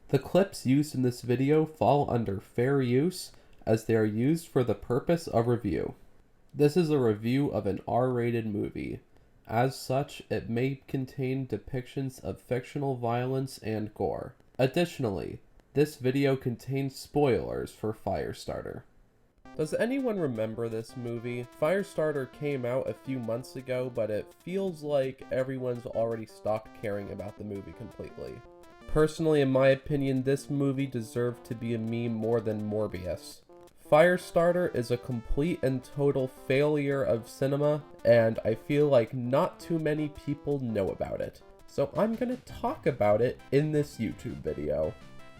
The clips used in this video fall under fair use as they are used for the purpose of review. This is a review of an R-rated movie. As such, it may contain depictions of fictional violence and gore. Additionally, this video contains spoilers for Firestarter. Does anyone remember this movie? Firestarter came out a few months ago, but it feels like everyone's already stopped caring about the movie completely. Personally, in my opinion, this movie deserved to be a meme more than Morbius. Firestarter is a complete and total failure of cinema, and I feel like not too many people know about it. So I'm gonna talk about it in this YouTube video.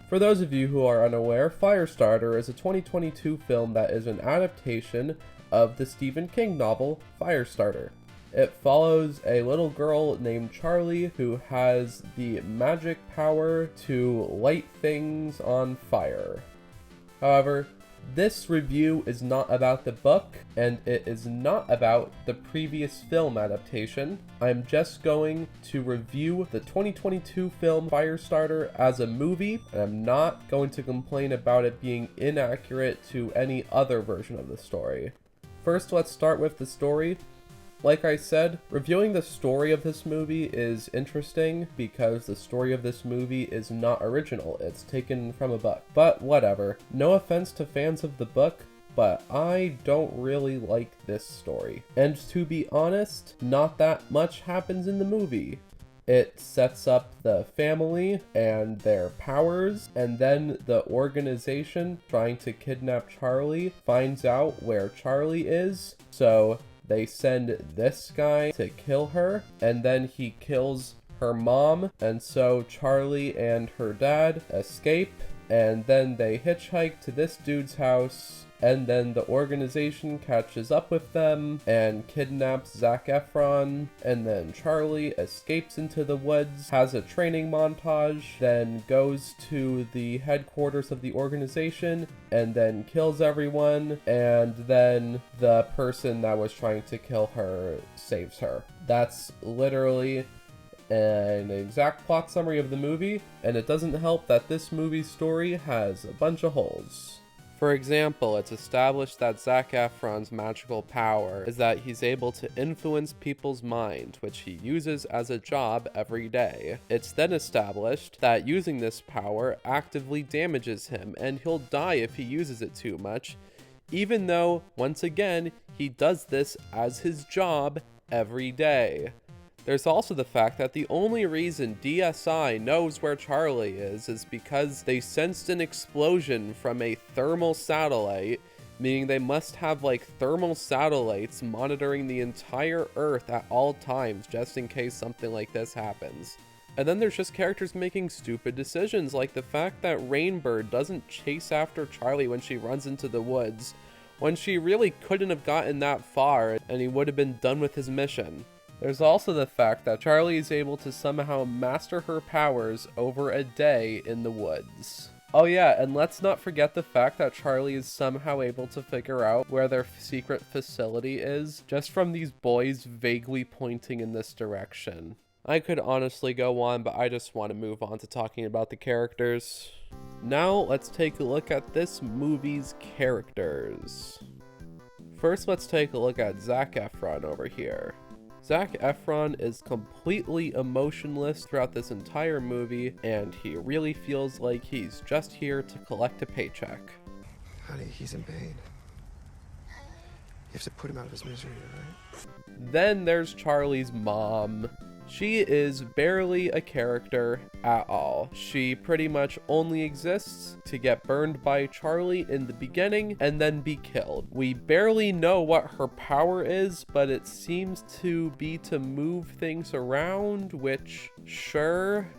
For those of you who are unaware, Firestarter is a 2022 film that is an adaptation of the Stephen King novel, Firestarter. It follows a little girl named Charlie who has the magic power to light things on fire. However, this review is not about the book, and it is not about the previous film adaptation. I'm just going to review the 2022 film Firestarter as a movie, and I'm not going to complain about it being inaccurate to any other version of the story. First, let's start with the story. Like I said, reviewing the story of this movie is interesting because the story of this movie is not original, it's taken from a book. But whatever, no offense to fans of the book, but I don't really like this story. And to be honest, not that much happens in the movie. It sets up the family and their powers, and then the organization trying to kidnap Charlie finds out where Charlie is, so they send this guy to kill her, and then he kills her mom, and so Charlie and her dad escape, and then they hitchhike to this dude's house, and then the organization catches up with them and kidnaps Zac Efron, and then Charlie escapes into the woods, has a training montage, then goes to the headquarters of the organization, and then kills everyone, and then the person that was trying to kill her saves her. That's literally an exact plot summary of the movie, and it doesn't help that this movie's story has a bunch of holes. For example, it's established that Zac Efron's magical power is that he's able to influence people's mind, which he uses as a job every day. It's then established that using this power actively damages him, and he'll die if he uses it too much, even though, once again, he does this as his job every day. There's also the fact that the only reason DSI knows where Charlie is because they sensed an explosion from a thermal satellite, meaning they must have like thermal satellites monitoring the entire Earth at all times just in case something like this happens. And then there's just characters making stupid decisions, like the fact that Rainbird doesn't chase after Charlie when she runs into the woods, when she really couldn't have gotten that far and he would have been done with his mission. There's also the fact that Charlie is able to somehow master her powers over a day in the woods. Oh yeah, and let's not forget the fact that Charlie is somehow able to figure out where their secret facility is, just from these boys vaguely pointing in this direction. I could honestly go on, but I just want to move on to talking about the characters. Now let's take a look at this movie's characters. First, let's take a look at Zac Efron over here. Zac Efron is completely emotionless throughout this entire movie, and he really feels like he's just here to collect a paycheck. Honey, he's in pain. You have to put him out of his misery, right? Then there's Charlie's mom. She is barely a character at all. She pretty much only exists to get burned by Charlie in the beginning and then be killed. We barely know what her power is, but it seems to be to move things around, which, sure.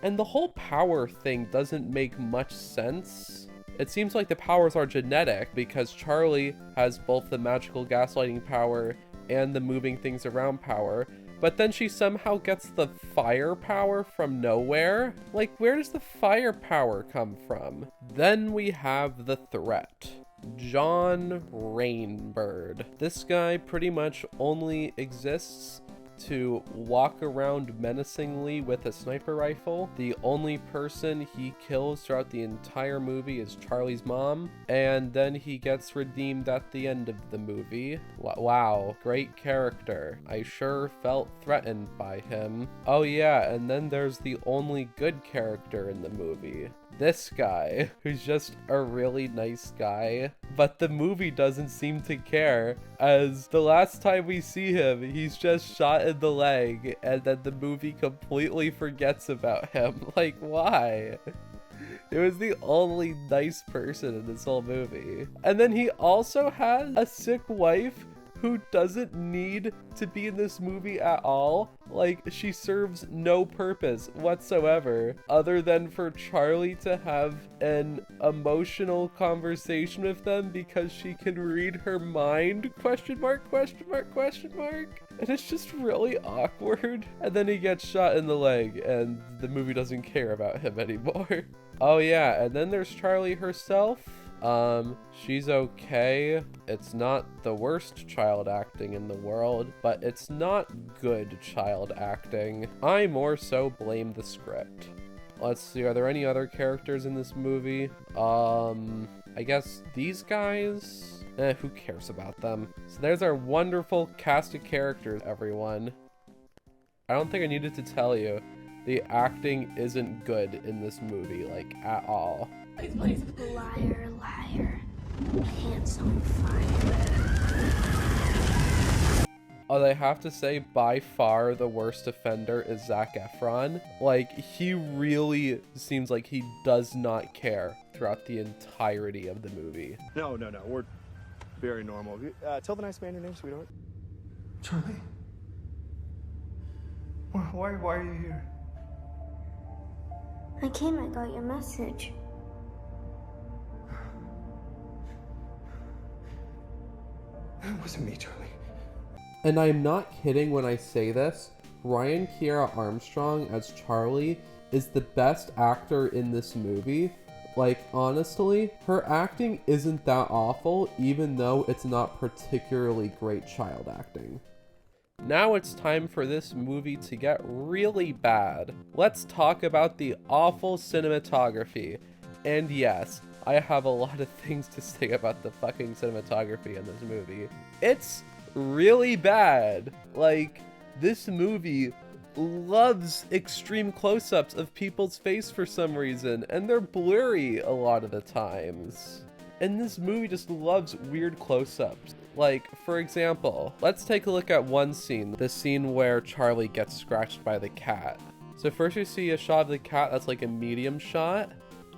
And the whole power thing doesn't make much sense. It seems like the powers are genetic because Charlie has both the magical gaslighting power and the moving things around power, but then she somehow gets the fire power from nowhere? Like, where does the fire power come from? Then we have the threat. John Rainbird. This guy pretty much only exists to walk around menacingly with a sniper rifle. The only person he kills throughout the entire movie is Charlie's mom, and then he gets redeemed at the end of the movie. Wow, great character. I sure felt threatened by him. Oh yeah, and then there's the only good character in the movie. This guy, who's just a really nice guy, but the movie doesn't seem to care, as the last time we see him, he's just shot in the leg, and then the movie completely forgets about him. Like, why? It was the only nice person in this whole movie. And then he also has a sick wife who doesn't need to be in this movie at all. Like, she serves no purpose whatsoever other than for Charlie to have an emotional conversation with them because she can read her mind, question mark, question mark, question mark. And it's just really awkward. And then he gets shot in the leg and the movie doesn't care about him anymore. Oh yeah, and then there's Charlie herself. She's okay. It's not the worst child acting in the world, but it's not good child acting. I more so blame the script. Let's see, are there any other characters in this movie? I guess these guys? Who cares about them? So there's our wonderful cast of characters, everyone. I don't think I needed to tell you, the acting isn't good in this movie, like, at all. Please. Liar, liar. Pants on fire. Oh, I have to say, by far the worst offender is Zac Efron. Like, he really seems like he does not care throughout the entirety of the movie. No, we're very normal. Tell the nice man your name, sweetheart. Charlie? Why are you here? I came, I got your message. It wasn't me, Charlie. And I'm not kidding when I say this. Ryan Kiera Armstrong as Charlie is the best actor in this movie. Like, honestly, her acting isn't that awful, even though it's not particularly great child acting. Now it's time for this movie to get really bad. Let's talk about the awful cinematography. And yes, I have a lot of things to say about the fucking cinematography in this movie. It's really bad. Like, this movie loves extreme close-ups of people's face for some reason, and they're blurry a lot of the times. And this movie just loves weird close-ups. Like, for example, let's take a look at one scene, the scene where Charlie gets scratched by the cat. So first you see a shot of the cat that's like a medium shot,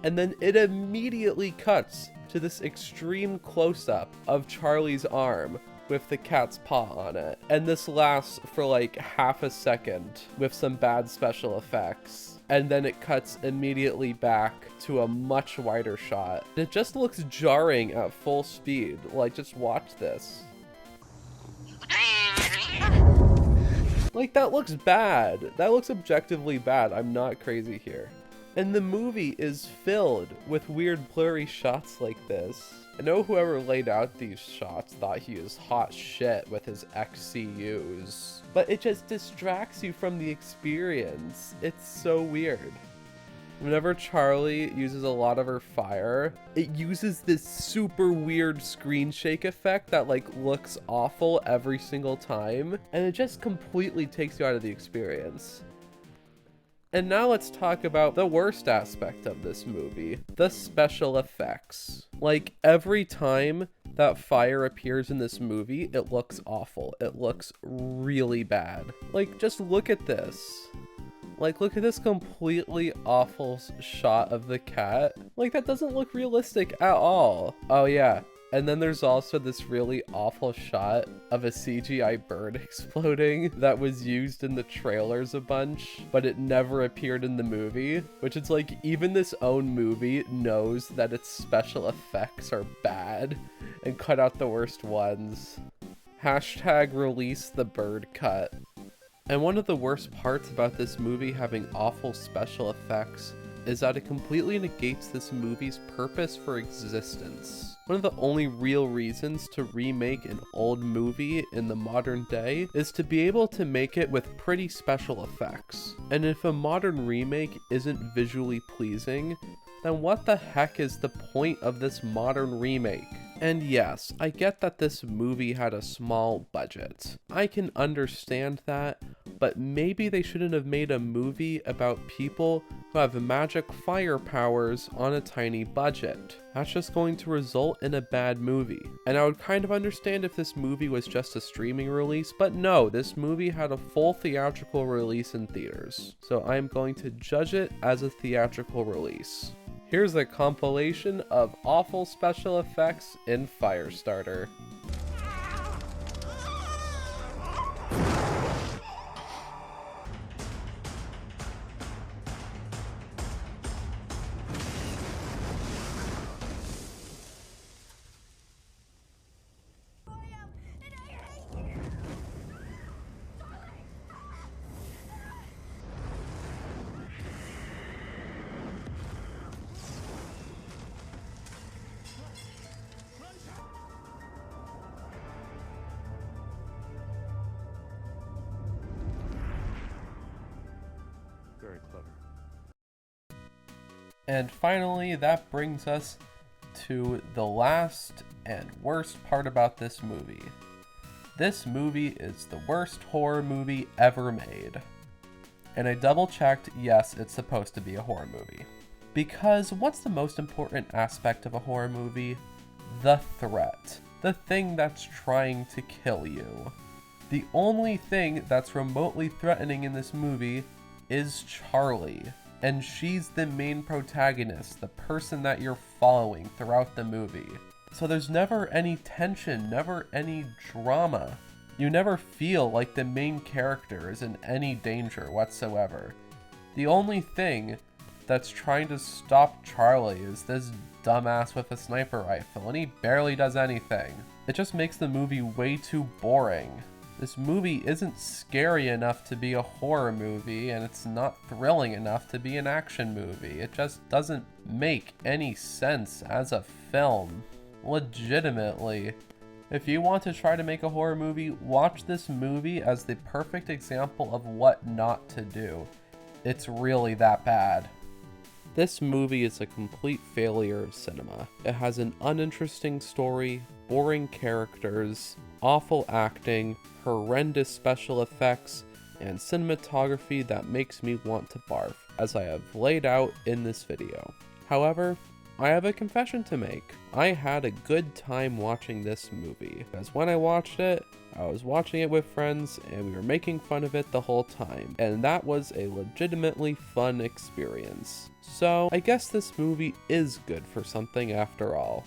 and then it immediately cuts to this extreme close-up of Charlie's arm with the cat's paw on it. And this lasts for like half a second with some bad special effects. And then it cuts immediately back to a much wider shot. It just looks jarring at full speed. Like, just watch this. Like, that looks bad. That looks objectively bad. I'm not crazy here. And the movie is filled with weird blurry shots like this. I know whoever laid out these shots thought he was hot shit with his XCUs, but it just distracts you from the experience. It's so weird. Whenever Charlie uses a lot of her fire, it uses this super weird screen shake effect that like looks awful every single time, and it just completely takes you out of the experience. And now let's talk about the worst aspect of this movie, the special effects. Like, every time that fire appears in this movie, it looks awful. It looks really bad. Like, just look at this. Like, look at this completely awful shot of the cat. Like, that doesn't look realistic at all. Oh yeah. And then there's also this really awful shot of a CGI bird exploding that was used in the trailers a bunch, but it never appeared in the movie, which is like, even this own movie knows that its special effects are bad and cut out the worst ones. Hashtag release the bird cut. And one of the worst parts about this movie having awful special effects is that it completely negates this movie's purpose for existence. One of the only real reasons to remake an old movie in the modern day is to be able to make it with pretty special effects. And if a modern remake isn't visually pleasing, then what the heck is the point of this modern remake? And yes, I get that this movie had a small budget. I can understand that, but maybe they shouldn't have made a movie about people who have magic fire powers on a tiny budget. That's just going to result in a bad movie. And I would kind of understand if this movie was just a streaming release, but no, this movie had a full theatrical release in theaters. So I'm going to judge it as a theatrical release. Here's a compilation of awful special effects in Firestarter. Very clever. And finally, that brings us to the last and worst part about this movie. This movie is the worst horror movie ever made. And I double checked, yes, it's supposed to be a horror movie. Because what's the most important aspect of a horror movie? The threat. The thing that's trying to kill you. The only thing that's remotely threatening in this movie is Charlie. And she's the main protagonist, the person that you're following throughout the movie. So there's never any tension, never any drama. You never feel like the main character is in any danger whatsoever. The only thing that's trying to stop Charlie is this dumbass with a sniper rifle, and he barely does anything. It just makes the movie way too boring. This movie isn't scary enough to be a horror movie, and it's not thrilling enough to be an action movie. It just doesn't make any sense as a film. Legitimately. If you want to try to make a horror movie, watch this movie as the perfect example of what not to do. It's really that bad. This movie is a complete failure of cinema. It has an uninteresting story, boring characters, awful acting, horrendous special effects, and cinematography that makes me want to barf, as I have laid out in this video. However, I have a confession to make. I had a good time watching this movie, because when I watched it, I was watching it with friends and we were making fun of it the whole time, and that was a legitimately fun experience. So I guess this movie is good for something after all.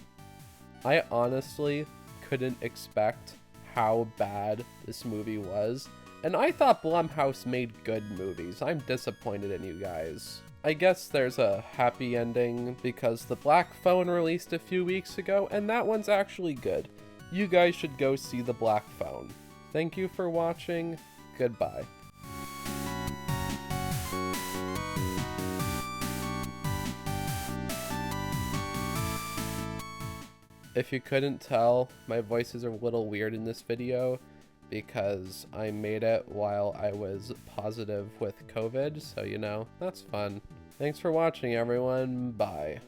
I honestly couldn't expect how bad this movie was, and I thought Blumhouse made good movies. I'm disappointed in you guys. I guess there's a happy ending because The Black Phone released a few weeks ago, and that one's actually good. You guys should go see The Black Phone. Thank you for watching. Goodbye. If you couldn't tell, my voices are a little weird in this video because I made it while I was positive with COVID, so you know, that's fun. Thanks for watching, everyone. Bye.